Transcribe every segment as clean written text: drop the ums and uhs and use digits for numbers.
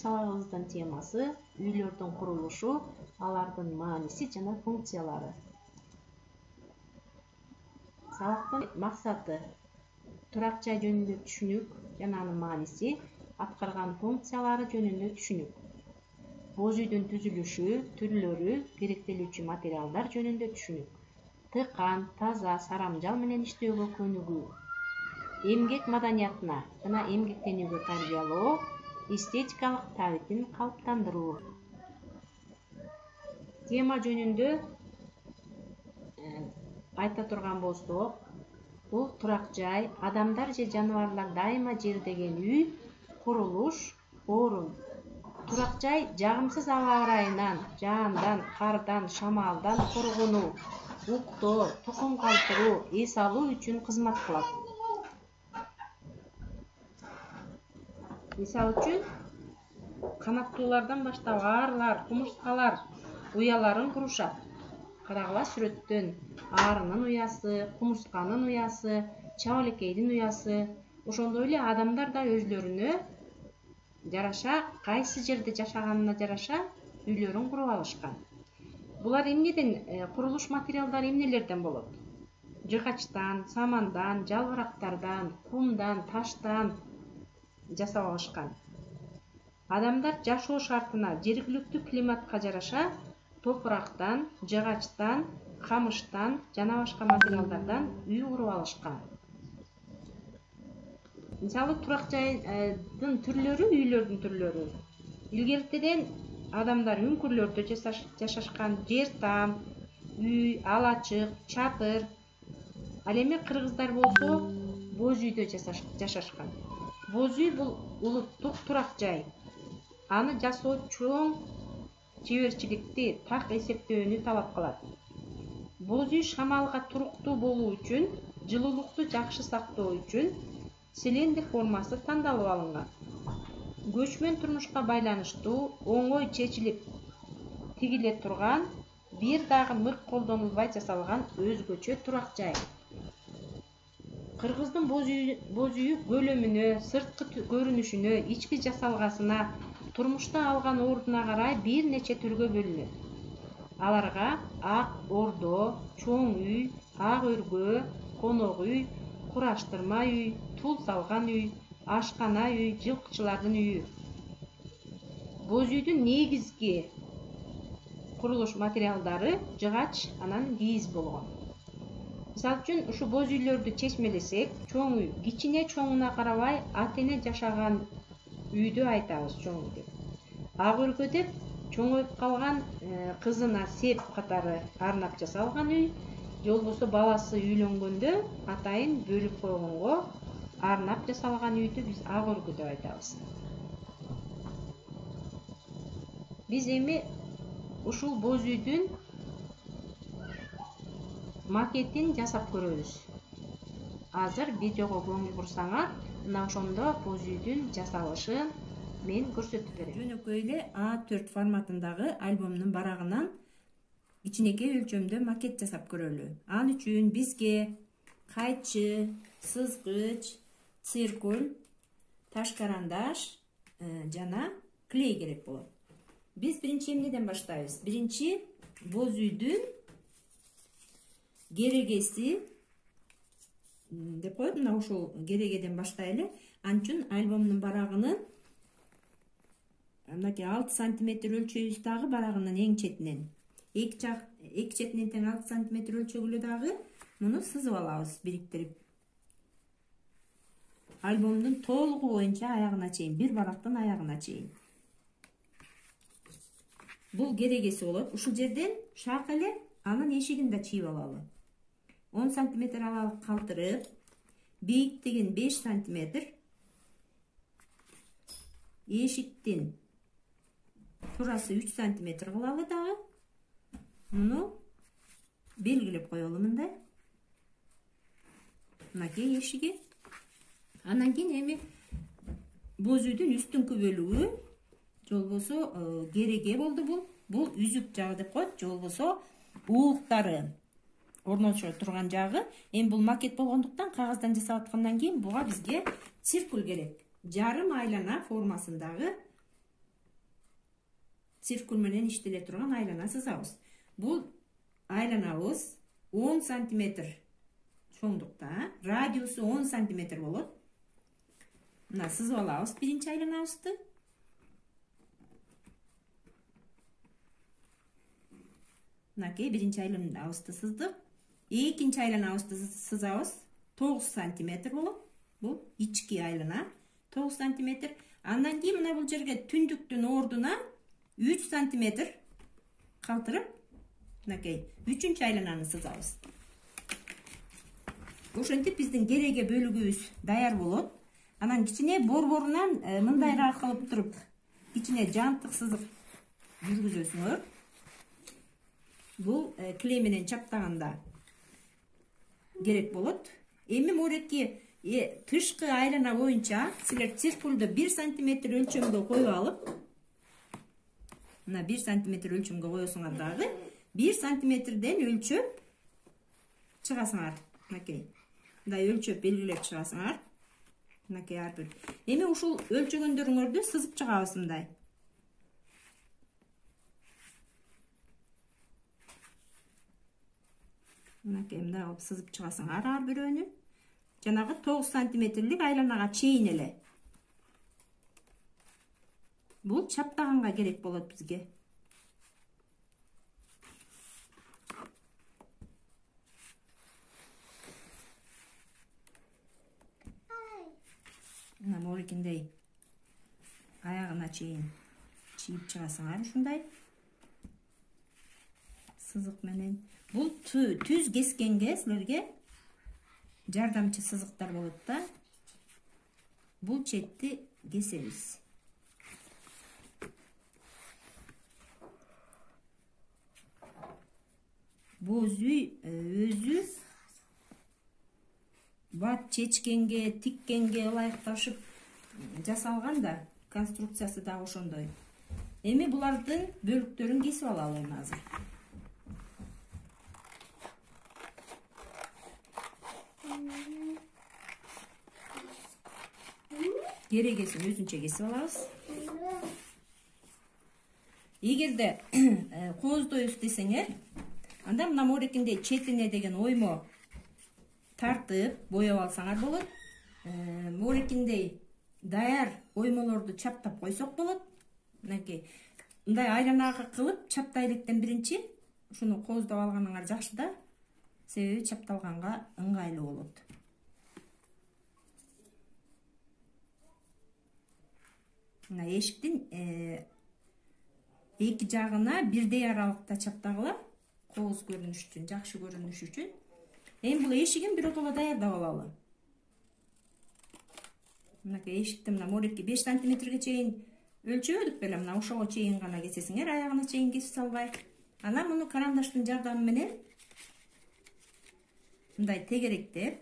сабагыбыздын темасы үйлөрдүн курулушу, алардын мааниси жана функциялары. Сабактын максаты турак жай жөнүндө түшүнүк жана анын мааниси, аткарган функциялары жөнүндө түшүнүк. Боз үйдүн түзүлүшү, түрлөрү, керектелүүчү материалдар жөнүндө түшүнүк. Тыкан, таза, сарамжал менен иштөөгө көнүгүү. Эмгек маданиятына жана эмгектенүүгө тарбиялоо, эстетикалык табитин калыптандыруу. Тема жөнүндө айта турган болсок, бул турак жай, адамдар же жаныбарлар дайыма жердеген үй, курулуш, орун. Турак жай жагымсыз аба ырайынан, жаандан, кардан, шамалдан коргонуу, уктоо, тукум калтыруу, эс алуу үчүн кызмат кылат. Мисалы үчүн, канаттуулардан баштап аарылар, кумурскалар уяларын курушат. Карагыла сүрөттөн аарынын уясы, кумурсканын уясы, чабалекейдин уясы, ошондой эле адамдар да өзлөрүнө жараша, кайсы жерде жашаганына жараша үйлөрүн куруп алышкан. Булар эмнеден, курулуш материалдары эмнелерден болот? Жыгачтан, самандан, жалбырактардан, кумдан, таштан жасап алышкан. Адамдар жашоо шартына, жергиликтүү климатка жараша топурактан, жыгачтан, камыштан жана башка материалдардан үй куруп алышкан. Мисалы, турак жайдын түрлөрү, үйлөрдүн түрлөрү. Илгертеден адамдар үңкүрлөрдө жашашкан, жер там, үй, алачык, чатыр. Ал эми кыргыздар болсо боз үйдө жашашкан. Боз үй бул улуттук турак жай. Аны жасоо чоң чеберчиликти, так эсептөөнү талап кылат. Боз үй шамалга туруктуу болуу үчүн, жылуулукту жакшы сактоо үчүн силиндр формасы тандалып алынган. Көчмөн турмушка байланыштуу, оңой чечилип тигиле турган, бир дагы мык колдонулбай жасалган өзгөчө турак жай. Кыргыздын боз үйү көлөмүнө, сырткы көрүнүшүнө, ички жасалгасына, турмушта алган ордуна карай бир нече түргө бөлүнөт. Аларга ак ордо, чоң үй, ак өргө, конок үй, кураштырма үй, тул салган үй, ашкана үй, жылкычылардын үйү. Боз үйдүн негизги курулуш материалдары жыгач, анан кийиз болгон. Мисалы үчүн, ушу боз үйлөрдү чечмелесек, чоң үй, кичине чоңуна карабай, ата-эне жашаган үйдү айтабыз чоң үй деп. Ак өргө деп чоңоюп калган кызына сеп катары арнап жасалган үй, же болбосо баласы үйлөнгөндө атайын бөлүп койгонго арнап жасалган үйдү биз ак өргө деп айтабыз. Биз эми ушул боз үйдүн макетин жасап көрөбүз. Азыр видеого көңүл бурсаңар, мына ошондо боз үйдүн жасалышын мен көрсөтүп берем. Жөнөкөй эле A4 форматындагы альбомдун барагынан кичинекей өлчөмдө макет жасап көрөлү. Ал үчүн бизге кайчы, сызгыч, циркуль, таш карандаш жана клей керек болот. Биз биринчи эмнеден баштайбыз? Биринчи боз үйдүн керегеси деп коет, мына ушул керегеден баштайлы. Анчын альбомдун барагынын мынакей 6 сантиметр өлчөйбүз дагы барагынын эң четинен. Эки четинен тең 6 сантиметр өлчөгүлө дагы муну сызып алабыз, бириктирип. Альбомдун толугу боюнча аягына чейин, бир барактын аягына чейин. Бул керегеси болот. Ушул жерден шак эле анын эшигин да чийип алалы. 10 сантиметр алалык калтырып, бийиктигин 5 сантиметр, эшиктин турасы 3 сантиметр кылалы дагы. Муну белгилеп коелу мындай. Мынакей эшиги. Андан кийин эми боз үйдүн үстүңкү бөлүгү, же болбосо кереге болду бул. Бул үзүк жагы деп коет, же болбосо уулуктары орношо турган жагы. Эми бул макет болгондуктан кагаздан жасап аткандан кийин буга бизге циркуль керек. Жарым айлана формасындагы циркуль менен иштеле турган айлана сызабыз. Бул айланабыз 10 сантиметр чоңдукта, радиусу 10 сантиметр болот. Мына сызып алабыз биринчи айланабызды. Мынакей биринчи айланабызды сыздык. Экинчи айланабызды сызабыз. 9 сантиметр болот. Бул ички айлана 9 сантиметр. Андан кийин мына бул жерге түндүктүн ордуна 3 сантиметр калтырып, мынакей 3-чү айлананы сызабыз. Ошентип биздин кереге бөлүгүбүз даяр болот. Анан кичине борборунан мындайраак кылып туруп, кичине жантык сызык жүргүзөсүңөр. Бул клей менен чаптаганда керек болот. Эми мореки тышкы айлана боюнча силер циркулду 1 сантиметр өлчөмгө коюп алып, мына 1 сантиметр өлчөмгө коесуңар дагы, 1 сантиметрден өлчөп чыгасыңар. Мынакей. Мындай өлчөп белгилеп чыгасыңар. Мынакей ар бир. Эми ушул өлчөгөндөрүңөрдү сызып чыгабыз мындай. Мынакей мындай кылып сызып чыгасыңар ар бирөөнү. Жанагы 9 сантиметрлик айланага чейин эле. Бул чаптаганга керек болот бизге. Мына морекиндей аягына чейин чийип чыгасыңар ушундай сызык менен. Бул түз кескенге силерге жардамчы сызыктар болот да. Бул четти кесебиз. Боз үй өзү бат чечкенге, тиккенге ылайыкташып жасалган да, конструкциясы да ошондой. Эми булардын бөлүктөрүн кесип алалы эми азыр. Керегесин өзүнчө кесип алабыз. Эгерде кооздойбуз десеңер, анда мына морекиндей четине деген оймо тартып боеп алсаңар болот. Морекиндей даяр оймолорду чаптап койсок болот. Мынакей мындай айланага кылып чаптай электен биринчи ушуну кооздоп алганыңар жакшы да. Себеби чапталганга ыңгайлуу болот. Мына эшиктин эки жагына бирдей аралыкта чаптагыла, кооз көрүнүш үчүн, жакшы көрүнүш үчүн. Эми бул эшигин биротоло даярдап алалы. Мынакей эшикти мына морекке 5 сантиметрге чейин өлчөбөдүк беле, мына ошого чейин гана кесесиңер, аягына чейин кесип салбай. Анан муну карандаштын жардамы менен мындай тегеректеп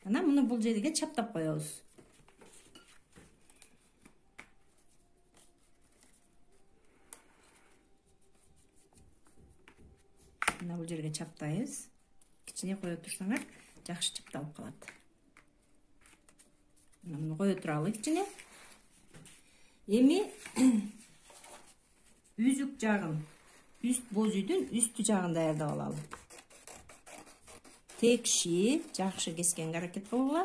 анан муну бул жерге чаптап коебуз. Мына бул жерге чаптайбыз. Кичине кое турсаңар, жакшы чапталып калат. Мына муну кое туралы кичине. Эми үзүк жагын, боз үйдүн үстү жагын даярдап алалы. Текши жакшы кескенге аракет кылгыла.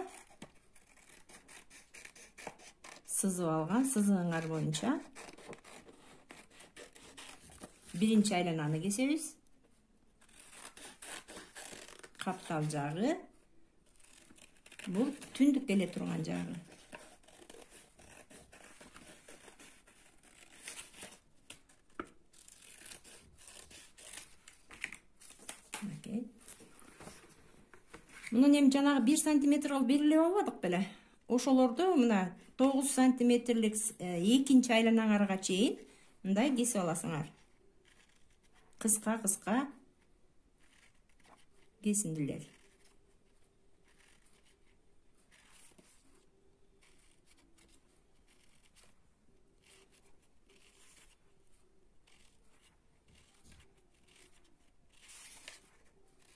Сызып алган сызыгыңар боюнча биринчи айлананы кесебиз. Каптал жагы. Бул түндүк келе турган жагы. Мунун эми жанагы 1 сантиметр кылып белгилеп албадык беле. Ошолорду мына 9 сантиметрлик экинчи айланаңарга чейин мындай кесип аласыңар. Кыска кесиндилер.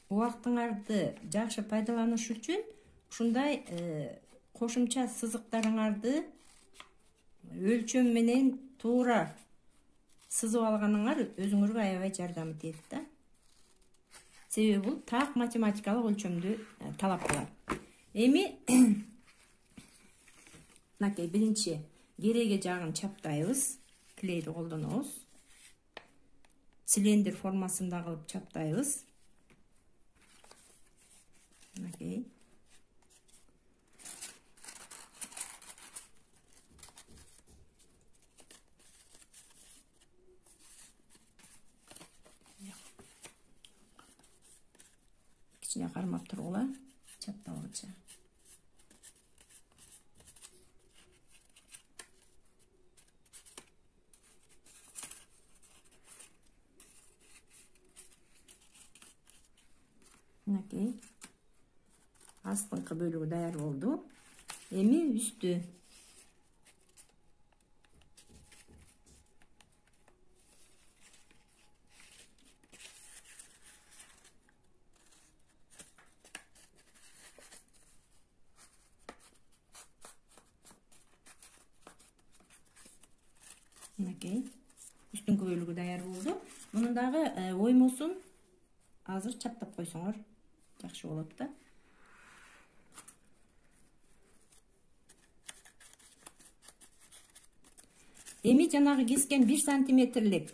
Убактыңарды жакшы пайдаланыш үчүн ушундай кошумча сызыктарыңарды өлчөм менен туура сызып алганыңар өзүңөргө аябай жардам этет да. Себеби бул так математикалык өлчөмдү талап кылат. Эми мынакей биринчи кереге жагын чаптайбыз. Клейди колдонобуз. Цилиндр формасында кылып чаптайбыз. Мынакей. Кичине кармап тургула, чапталгыча. Мынакей. Астыңкы бөлүгү даяр болду. Эми үстү. Мынакей. Үстүңкү бөлүгү даяр болду. Мунун дагы оймосун азыр чаптап койсоңор жакшы болот да. Эми жанагы кескен 1 сантиметрлик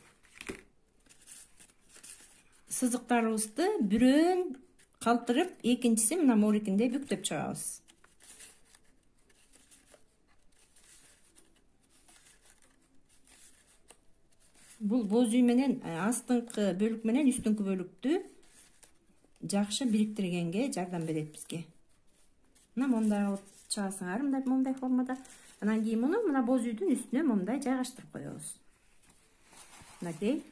сызыктарыбызды бирөөн калтырып, экинчиси мына морекинде бүктөп чыгабыз. Бул боз үй менен астыңкы бөлүк менен үстүңкү бөлүктү жакшы бириктиргенге жардам берет бизге. Мына мондай кылып чыгасыңар, мондай формада. Анан кийин муну мына боз үйдүн үстүнө мондай жайгаштырып коебуз. Мынакей.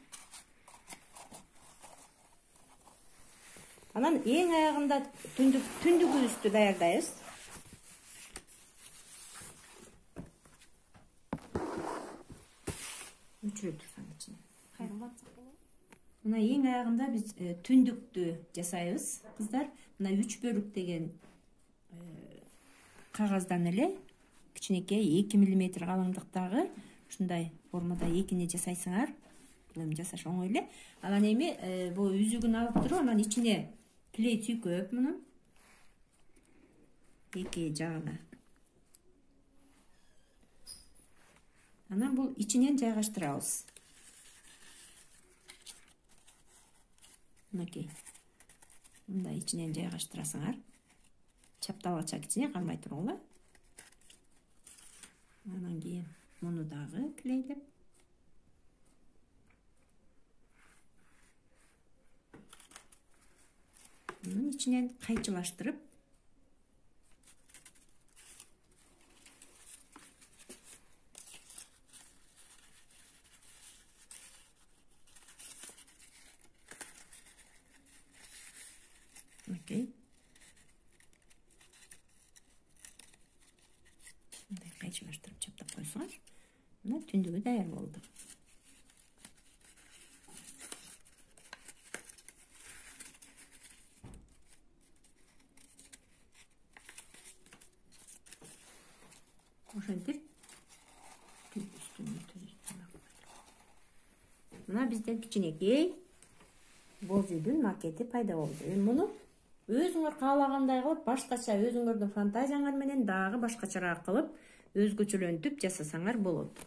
Анан эң аягында түндүгүбүздү даярдайбыз. Өчүрөт турсаң ичине. Мына эң аягында биз түндүктү жасайбыз, кыздар. Мына 3 бөлүк деген кагаздан эле кичинекей 2 мм калыңдыктагы ушундай формада экини жасайсыңар. Бул эми жасаш оңой эле. Анан эми бул үзүгүн алып туруп, анан ичине клей түйкөп муну эки жагына. Анан бул ичинен жайгаштырабыз. Мынакей. Мындай ичинен жайгаштырасыңар. Чапталгача кичине кармай тургула. Анан кийин муну дагы клейлеп. Мунун ичинен кайчылаштырып. Окей. Мындай кайчылаштырып чаптап койсоңор, мына түндүгү даяр болду. Ошентип мына бизден кичинекей боз үйдүн макети пайда болду. Эми муну өзүңөр каалагандай кылып, башкача өзүңөрдүн фантазияңар менен дагы башкачараак кылып, өзгөчөлөнтүп жасасаңар болот.